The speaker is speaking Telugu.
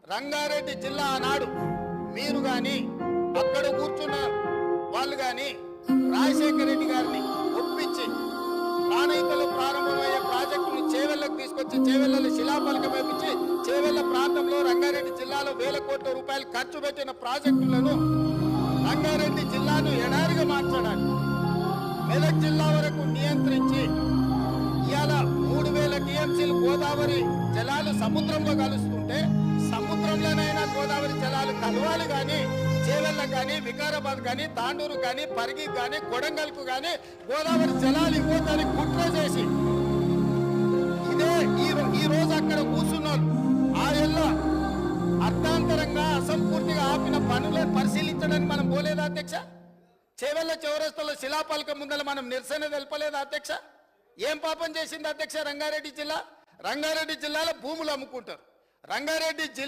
రంగారెడ్డి జిల్లా ఆనాడు మీరు కానీ అక్కడ కూర్చున్న వాళ్ళు కానీ రాజశేఖర రెడ్డి గారిని ఒప్పించి ప్రాణహితలో ప్రారంభమయ్యే ప్రాజెక్టును చేవెళ్లకు తీసుకొచ్చి చేవెళ్లలో శిలాఫలకం వేపించి చేవెళ్ల ప్రాంతంలో రంగారెడ్డి జిల్లాలో వేల కోట్ల రూపాయలు ఖర్చు పెట్టిన ప్రాజెక్టులను రంగారెడ్డి జిల్లాను ఎడారిగా మార్చడానికి మెదక్ జిల్లా వరకు నియంత్రించి ఇవాళ 3000 టీఎంసీలు గోదావరి జలాలు సముద్రంలో కలుస్తుంటే సముద్రంలోనైనా గోదావరి జలాలు కలవాలి కానీ చేవెళ్ళకు కానీ వికారాబాద్ కానీ తాండూరు కానీ పరిగి కానీ కొడంగల్కు కానీ గోదావరి జలాలు ఇవ్వడానికి కుట్ర చేసి ఇదే ఈ రోజు అక్కడ కూర్చున్నారు ఆరేళ్ళ అర్థాంతరంగా అసంపూర్తిగా ఆపిన పనులను పరిశీలించడానికి మనం పోలేదా అధ్యక్ష? చేవెళ్ళ చౌరస్తాలో శిలాపలకం ముందర మనం నిరసన తెలపలేదా అధ్యక్ష? ఏం పాపం చేసింది అధ్యక్ష రంగారెడ్డి జిల్లా? రంగారెడ్డి జిల్లాలో భూములు అమ్ముకుంటారు. రంగారెడ్డి జిల్లా